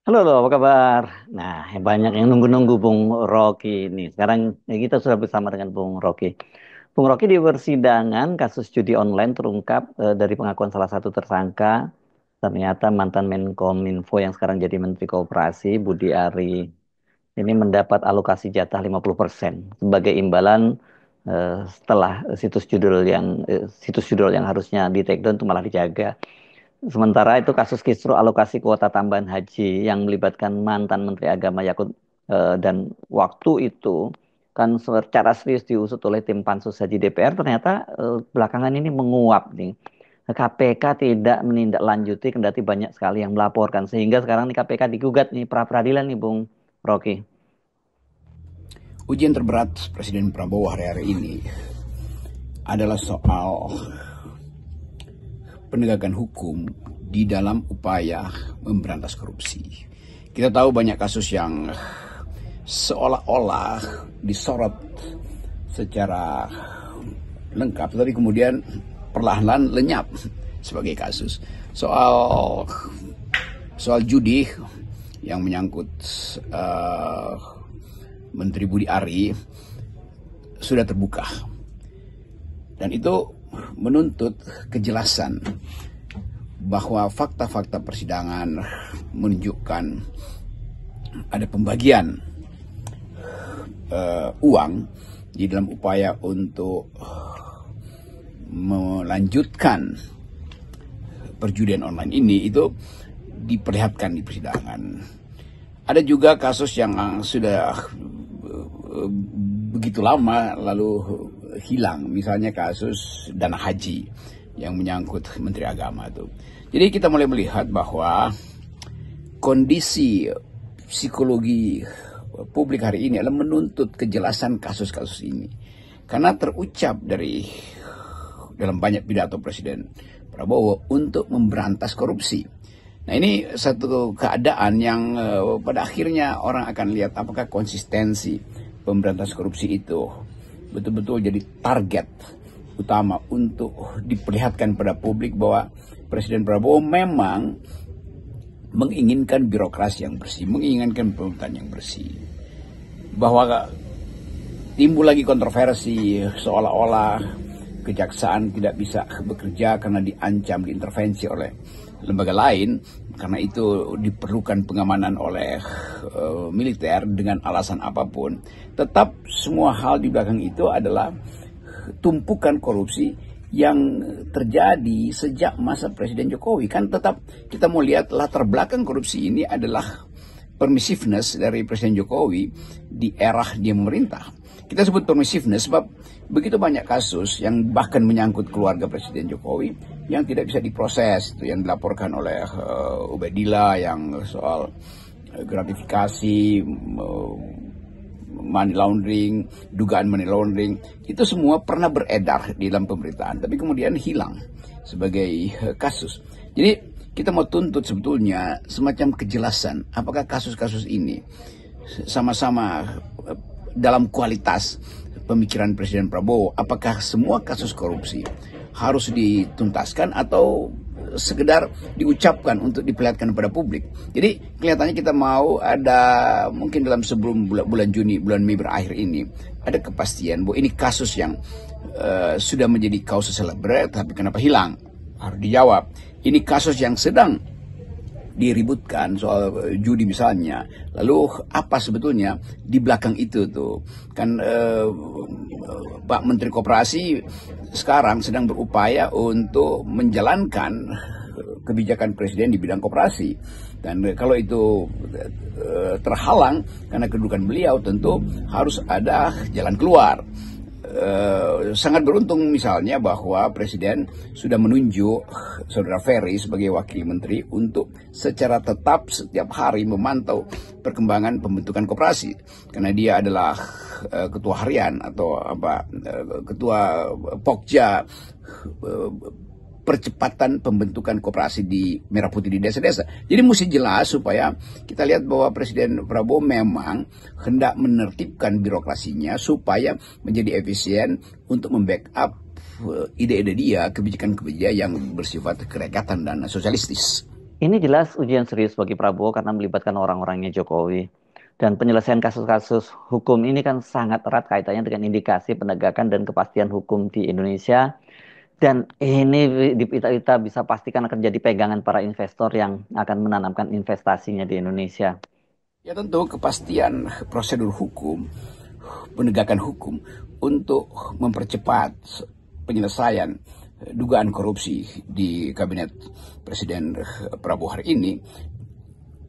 Halo, halo, apa kabar? Nah, banyak yang nunggu-nunggu Bung Rocky ini. Sekarang kita sudah bersama dengan Bung Rocky. Bung Rocky di persidangan kasus judi online terungkap dari pengakuan salah satu tersangka, ternyata mantan Menkominfo yang sekarang jadi Menteri Koperasi, Budi Ari, ini mendapat alokasi jatah 50% sebagai imbalan setelah situs judul yang harusnya di take down itu malah dijaga. Sementara itu kasus kisru alokasi kuota tambahan haji yang melibatkan mantan Menteri Agama Yakut dan waktu itu kan secara serius diusut oleh tim Pansus Haji DPR, ternyata belakangan ini menguap nih. KPK tidak menindaklanjuti kendati banyak sekali yang melaporkan sehingga sekarang nih KPK digugat nih pra peradilan nih Bung Rocky. Ujian terberat Presiden Prabowo hari-hari ini adalah soal penegakan hukum di dalam upaya memberantas korupsi. Kita tahu banyak kasus yang seolah-olah disorot secara lengkap, tapi kemudian perlahan-lahan lenyap sebagai kasus. Soal judi yang menyangkut Menteri Budi Ari sudah terbuka, dan itu menuntut kejelasan bahwa fakta-fakta persidangan menunjukkan ada pembagian uang di dalam upaya untuk melanjutkan perjudian online ini. Itu diperlihatkan di persidangan. Ada juga kasus yang sudah begitu lama lalu hilang, misalnya kasus dana haji yang menyangkut Menteri Agama itu. Jadi kita mulai melihat bahwa kondisi psikologi publik hari ini adalah menuntut kejelasan kasus-kasus ini, karena terucap dalam banyak pidato Presiden Prabowo untuk memberantas korupsi. Nah, ini satu keadaan yang pada akhirnya orang akan lihat apakah konsistensi pemberantas korupsi itu betul-betul jadi target utama untuk diperlihatkan pada publik bahwa Presiden Prabowo memang menginginkan birokrasi yang bersih, menginginkan pemerintahan yang bersih. Bahwa timbul lagi kontroversi seolah-olah kejaksaan tidak bisa bekerja karena diancam, diintervensi oleh lembaga lain, karena itu diperlukan pengamanan oleh militer dengan alasan apapun. Tetap semua hal di belakang itu adalah tumpukan korupsi yang terjadi sejak masa Presiden Jokowi. Kan tetap kita mau lihat latar belakang korupsi ini adalah permissiveness dari Presiden Jokowi di era dia memerintah. Kita sebut permissiveness sebab begitu banyak kasus yang bahkan menyangkut keluarga Presiden Jokowi yang tidak bisa diproses. Itu yang dilaporkan oleh Ubedillah, yang soal gratifikasi, money laundering, dugaan money laundering. Itu semua pernah beredar di dalam pemerintahan, tapi kemudian hilang sebagai kasus. Jadi kita mau tuntut sebetulnya semacam kejelasan apakah kasus-kasus ini sama-sama dalam kualitas pemikiran Presiden Prabowo, apakah semua kasus korupsi harus dituntaskan atau sekedar diucapkan untuk diperlihatkan pada publik. Jadi kelihatannya kita mau ada mungkin dalam sebelum bulan Juni, bulan Mei berakhir ini ada kepastian bahwa ini kasus yang sudah menjadi causa celebre, tapi kenapa hilang? Harus dijawab. Ini kasus yang sedang diributkan soal judi misalnya. Lalu apa sebetulnya di belakang itu tuh? Kan Pak Menteri Koperasi sekarang sedang berupaya untuk menjalankan kebijakan Presiden di bidang koperasi. Dan kalau itu terhalang karena kedudukan beliau, tentu harus ada jalan keluar. Sangat beruntung misalnya bahwa Presiden sudah menunjuk Saudara Ferry sebagai wakil menteri untuk secara tetap setiap hari memantau perkembangan pembentukan koperasi, karena dia adalah ketua harian atau ketua Pokja, percepatan pembentukan koperasi di Merah Putih di desa-desa. Jadi mesti jelas supaya kita lihat bahwa Presiden Prabowo memang hendak menertibkan birokrasinya supaya menjadi efisien untuk membackup ide-ide dia, kebijakan-kebijakan yang bersifat kerekatan dan sosialistis. Ini jelas ujian serius bagi Prabowo karena melibatkan orang-orangnya Jokowi. Dan penyelesaian kasus-kasus hukum ini kan sangat erat kaitannya dengan indikasi penegakan dan kepastian hukum di Indonesia. Dan ini kita bisa pastikan akan jadi pegangan para investor yang akan menanamkan investasinya di Indonesia. Ya tentu kepastian prosedur hukum, penegakan hukum untuk mempercepat penyelesaian dugaan korupsi di kabinet Presiden Prabowo hari ini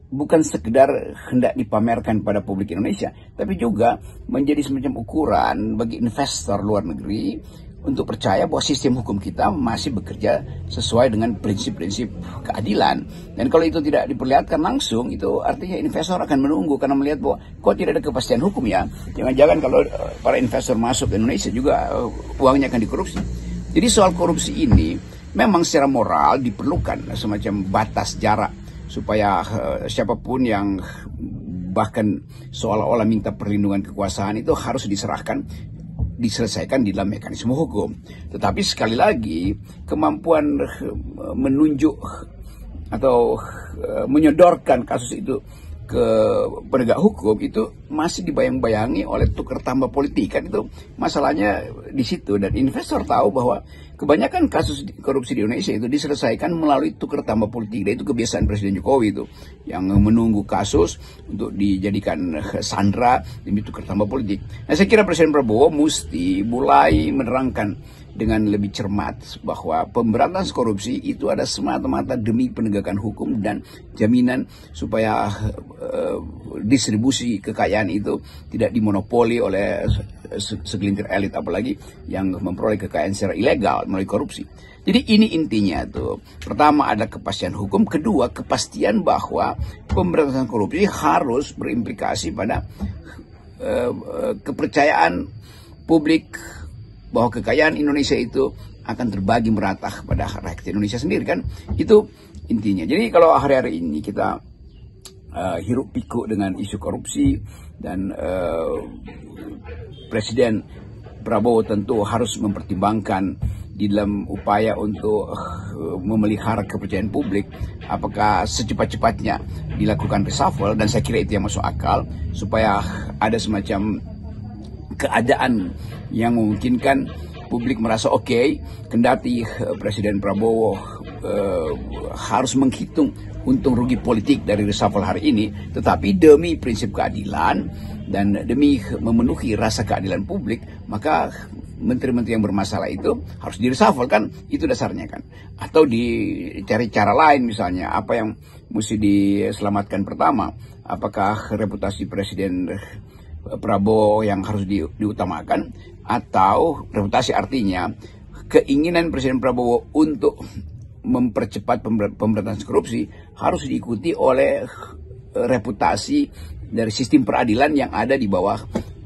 bukan sekedar hendak dipamerkan pada publik Indonesia, tapi juga menjadi semacam ukuran bagi investor luar negeri untuk percaya bahwa sistem hukum kita masih bekerja sesuai dengan prinsip-prinsip keadilan. Dan kalau itu tidak diperlihatkan langsung, itu artinya investor akan menunggu karena melihat bahwa kok tidak ada kepastian hukum ya. Jangan-jangan kalau para investor masuk ke Indonesia juga uangnya akan dikorupsi. Jadi soal korupsi ini memang secara moral diperlukan semacam batas jarak supaya siapapun yang bahkan seolah-olah minta perlindungan kekuasaan itu harus diselesaikan di dalam mekanisme hukum. Tetapi sekali lagi kemampuan menunjuk atau menyodorkan kasus itu ke penegak hukum itu masih dibayang-bayangi oleh tukar tambah politik, kan itu masalahnya di situ. Dan investor tahu bahwa kebanyakan kasus korupsi di Indonesia itu diselesaikan melalui tukar tambah politik, dan itu kebiasaan Presiden Jokowi itu yang menunggu kasus untuk dijadikan sandera demi tukar tambah politik. Nah, saya kira Presiden Prabowo mesti mulai menerangkan dengan lebih cermat bahwa pemberantasan korupsi itu ada semata-mata demi penegakan hukum dan jaminan supaya distribusi kekayaan itu tidak dimonopoli oleh segelintir elit, apalagi yang memperoleh kekayaan secara ilegal melalui korupsi. Jadi ini intinya tuh. Pertama ada kepastian hukum, kedua kepastian bahwa pemberantasan korupsi harus berimplikasi pada kepercayaan publik bahwa kekayaan Indonesia itu akan terbagi merata pada rakyat Indonesia sendiri, kan itu intinya. Jadi kalau hari-hari ini kita hiruk pikuk dengan isu korupsi dan Presiden Prabowo tentu harus mempertimbangkan di dalam upaya untuk memelihara kepercayaan publik, apakah secepat-cepatnya dilakukan reshuffle, dan saya kira itu yang masuk akal supaya ada semacam keadaan yang memungkinkan publik merasa oke, kendati Presiden Prabowo harus menghitung untung rugi politik dari reshuffle hari ini, tetapi demi prinsip keadilan dan demi memenuhi rasa keadilan publik, maka menteri-menteri yang bermasalah itu harus direshuffle, kan itu dasarnya kan. Atau dicari cara lain, misalnya apa yang mesti diselamatkan pertama, apakah reputasi Presiden Prabowo yang harus diutamakan, atau reputasi artinya keinginan Presiden Prabowo untuk mempercepat pemberantasan korupsi harus diikuti oleh reputasi dari sistem peradilan yang ada di bawah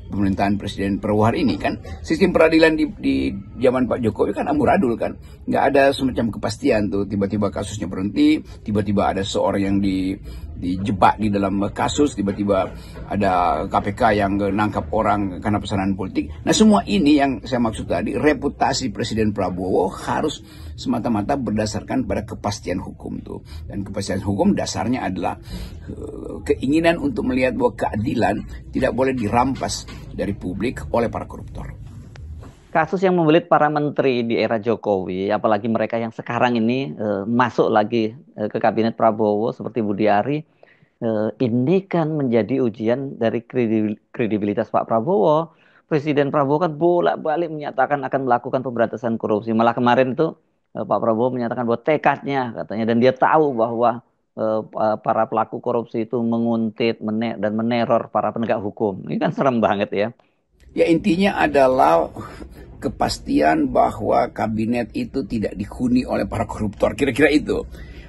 pemerintahan Presiden Prabowo hari ini, kan. Sistem peradilan di zaman Pak Jokowi kan amburadul, kan, nggak ada semacam kepastian tuh, tiba-tiba kasusnya berhenti, tiba-tiba ada seorang yang dijebak di dalam kasus, tiba-tiba ada KPK yang nangkap orang karena pesanan politik. Nah, semua ini yang saya maksud tadi, reputasi Presiden Prabowo harus semata-mata berdasarkan pada kepastian hukum tuh. Dan kepastian hukum dasarnya adalah keinginan untuk melihat bahwa keadilan tidak boleh dirampas dari publik oleh para koruptor. Kasus yang membelit para menteri di era Jokowi, apalagi mereka yang sekarang ini masuk lagi ke kabinet Prabowo seperti Budi Ari, ini kan menjadi ujian dari kredibilitas Pak Prabowo. Presiden Prabowo kan bolak-balik menyatakan akan melakukan pemberantasan korupsi. Malah kemarin itu Pak Prabowo menyatakan bahwa tekadnya katanya, dan dia tahu bahwa para pelaku korupsi itu menguntit dan meneror para penegak hukum. Ini kan serem banget ya. Ya, intinya adalah kepastian bahwa kabinet itu tidak dihuni oleh para koruptor. Kira-kira itu.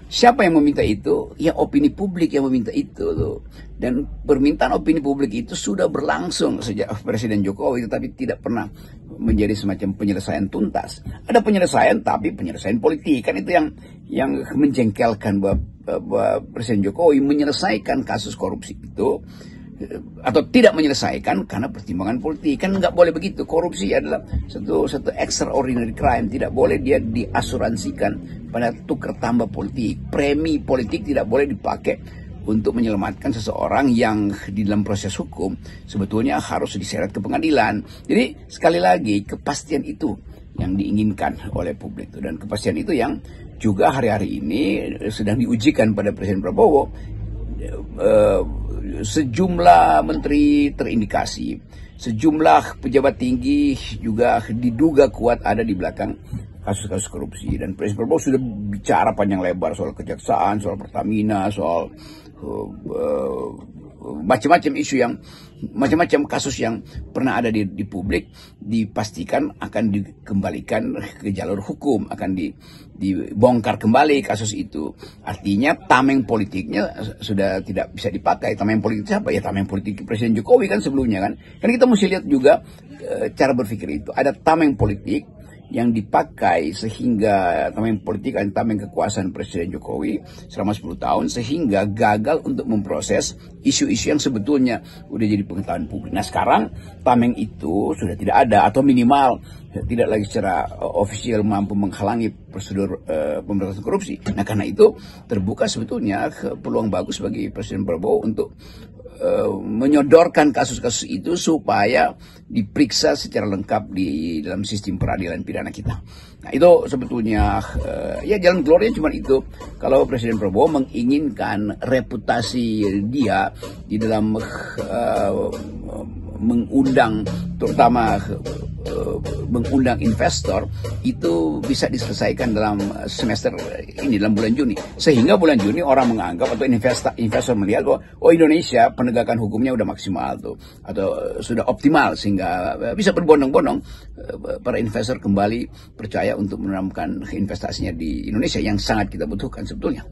Siapa yang meminta itu? Ya, opini publik yang meminta itu tuh. Dan permintaan opini publik itu sudah berlangsung sejak Presiden Jokowi, tetapi tidak pernah menjadi semacam penyelesaian tuntas. Ada penyelesaian, tapi penyelesaian politik, kan itu yang menjengkelkan bahwa Presiden Jokowi menyelesaikan kasus korupsi itu atau tidak menyelesaikan karena pertimbangan politik. Kan nggak boleh begitu. Korupsi adalah satu extraordinary crime. Tidak boleh dia diasuransikan pada tukar tambah politik. Premi politik tidak boleh dipakai untuk menyelamatkan seseorang yang di dalam proses hukum sebetulnya harus diseret ke pengadilan. Jadi sekali lagi kepastian itu yang diinginkan oleh publik itu, dan kepastian itu yang juga hari-hari ini sedang diujikan pada Presiden Prabowo. Sejumlah menteri terindikasi, sejumlah pejabat tinggi juga diduga kuat ada di belakang kasus-kasus korupsi, dan Presiden Prabowo sudah bicara panjang lebar soal kejaksaan, soal Pertamina, soal macam-macam isu yang macam-macam kasus yang pernah ada di publik dipastikan akan dikembalikan ke jalur hukum, akan dibongkar kembali kasus itu. Artinya tameng politiknya sudah tidak bisa dipakai. Tameng politik siapa? Ya tameng politik Presiden Jokowi kan sebelumnya kan. Kan kita mesti lihat juga cara berpikir itu. Ada tameng politik yang dipakai sehingga tameng politik dan tameng kekuasaan Presiden Jokowi selama 10 tahun sehingga gagal untuk memproses isu-isu yang sebetulnya udah jadi pengetahuan publik. Nah sekarang tameng itu sudah tidak ada, atau minimal tidak lagi secara ofisial mampu menghalangi prosedur pemberantasan korupsi. Nah karena itu terbuka sebetulnya peluang bagus bagi Presiden Prabowo untuk menyodorkan kasus-kasus itu supaya diperiksa secara lengkap di dalam sistem peradilan pidana kita. Nah itu sebetulnya ya jalan keluarnya cuma itu. Kalau Presiden Prabowo menginginkan reputasi dia di dalam mengundang, terutama mengundang investor, itu bisa diselesaikan dalam semester ini, dalam bulan Juni. Sehingga bulan Juni orang menganggap atau investor melihat bahwa Indonesia penegakan hukumnya udah maksimal tuh, atau sudah optimal, sehingga bisa berbondong-bondong para investor kembali percaya untuk menanamkan investasinya di Indonesia yang sangat kita butuhkan sebetulnya.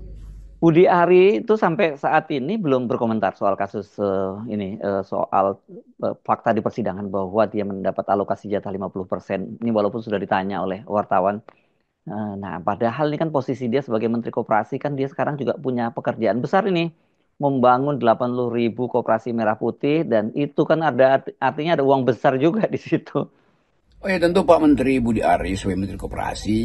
Budi Ari itu sampai saat ini belum berkomentar soal kasus ini, soal fakta di persidangan bahwa dia mendapat alokasi jatah 50%. Ini walaupun sudah ditanya oleh wartawan. Nah, padahal ini kan posisi dia sebagai Menteri Koperasi, kan dia sekarang juga punya pekerjaan besar ini. Membangun 80.000 koperasi merah putih, dan itu kan ada artinya ada uang besar juga di situ. Oh ya, tentu Pak Menteri Budi Ari sebagai Menteri Koperasi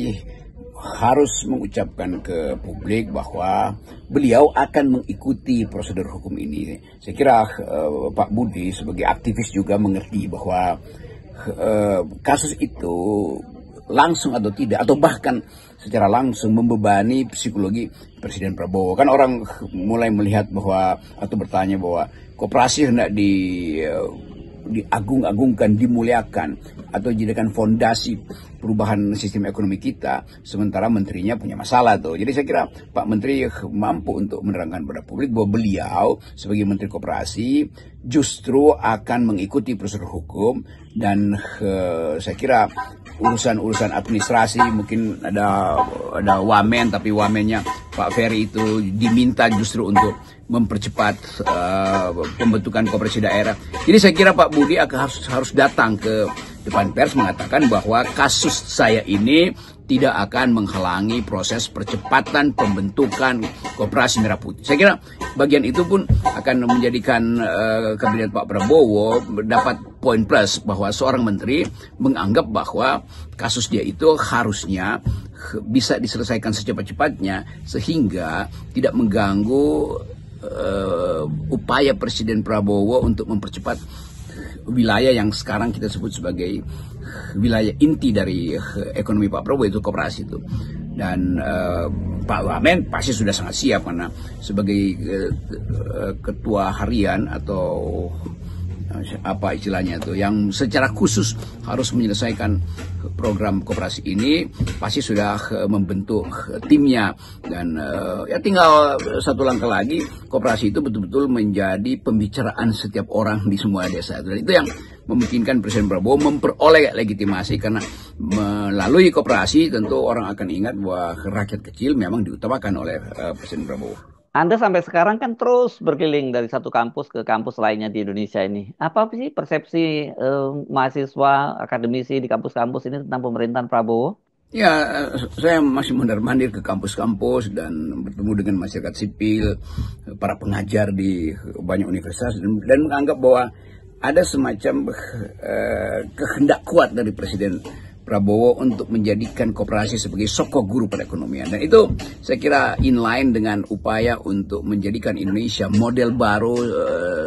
harus mengucapkan ke publik bahwa beliau akan mengikuti prosedur hukum ini. Saya kira Pak Budi sebagai aktivis juga mengerti bahwa kasus itu langsung atau tidak, atau bahkan secara langsung membebani psikologi Presiden Prabowo. Kan orang mulai melihat bahwa, atau bertanya bahwa koperasi hendak diagung-agungkan, dimuliakan, atau dijadikan fondasi perubahan sistem ekonomi kita, sementara menterinya punya masalah tuh. Jadi saya kira Pak Menteri mampu untuk menerangkan pada publik bahwa beliau sebagai Menteri Koperasi justru akan mengikuti prosedur hukum, dan saya kira urusan-urusan administrasi mungkin ada wamen, tapi wamennya Pak Ferry itu diminta justru untuk mempercepat pembentukan koperasi daerah. Jadi saya kira Pak Budi akan harus datang ke depan pers mengatakan bahwa kasus saya ini tidak akan menghalangi proses percepatan pembentukan koperasi merah putih. Saya kira bagian itu pun akan menjadikan kabinet Pak Prabowo dapat poin plus bahwa seorang menteri menganggap bahwa kasus dia itu harusnya bisa diselesaikan secepat-cepatnya sehingga tidak mengganggu upaya Presiden Prabowo untuk mempercepat wilayah yang sekarang kita sebut sebagai wilayah inti dari ekonomi Pak Prabowo, itu koperasi itu. Dan Pak Wamen pasti sudah sangat siap karena sebagai ketua harian atau apa istilahnya itu, yang secara khusus harus menyelesaikan program koperasi ini, pasti sudah membentuk timnya, dan ya tinggal satu langkah lagi koperasi itu betul-betul menjadi pembicaraan setiap orang di semua desa. Dan itu yang memungkinkan Presiden Prabowo memperoleh legitimasi, karena melalui koperasi tentu orang akan ingat bahwa rakyat kecil memang diutamakan oleh Presiden Prabowo. Anda sampai sekarang kan terus berkeliling dari satu kampus ke kampus lainnya di Indonesia ini. Apa sih persepsi mahasiswa, akademisi di kampus-kampus ini tentang pemerintahan Prabowo? Ya, saya masih mondar-mandir ke kampus-kampus dan bertemu dengan masyarakat sipil, para pengajar di banyak universitas, dan menganggap bahwa ada semacam kehendak kuat dari Presiden Prabowo untuk menjadikan koperasi sebagai sokok guru perekonomian. Dan itu saya kira inline dengan upaya untuk menjadikan Indonesia model baru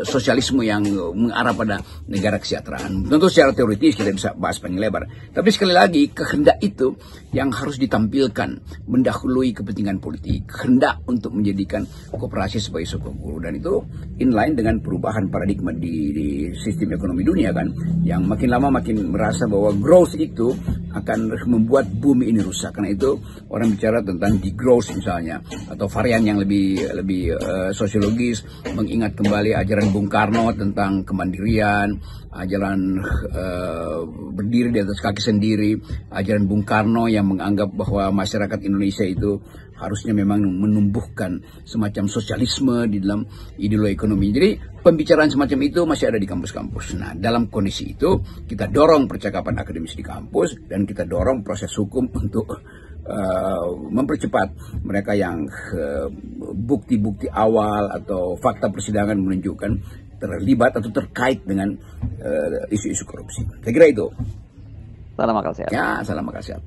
sosialisme yang mengarah pada negara kesejahteraan. Tentu secara teoritis kita bisa bahas panjang lebar. Tapi sekali lagi kehendak itu yang harus ditampilkan mendahului kepentingan politik. Kehendak untuk menjadikan koperasi sebagai sokok guru. Dan itu inline dengan perubahan paradigma di sistem ekonomi dunia kan. Yang makin lama makin merasa bahwa growth itu akan membuat bumi ini rusak. Karena itu orang bicara tentang degrowth misalnya, atau varian yang lebih sosiologis, mengingat kembali ajaran Bung Karno tentang kemandirian, ajaran berdiri di atas kaki sendiri, ajaran Bung Karno yang menganggap bahwa masyarakat Indonesia itu harusnya memang menumbuhkan semacam sosialisme di dalam ideologi ekonomi. Jadi pembicaraan semacam itu masih ada di kampus-kampus. Nah, dalam kondisi itu kita dorong percakapan akademis di kampus dan kita dorong proses hukum untuk mempercepat mereka yang bukti-bukti awal atau fakta persidangan menunjukkan terlibat atau terkait dengan isu-isu korupsi. Saya kira itu. Salam akal sehat. Ya, salam akal sehat.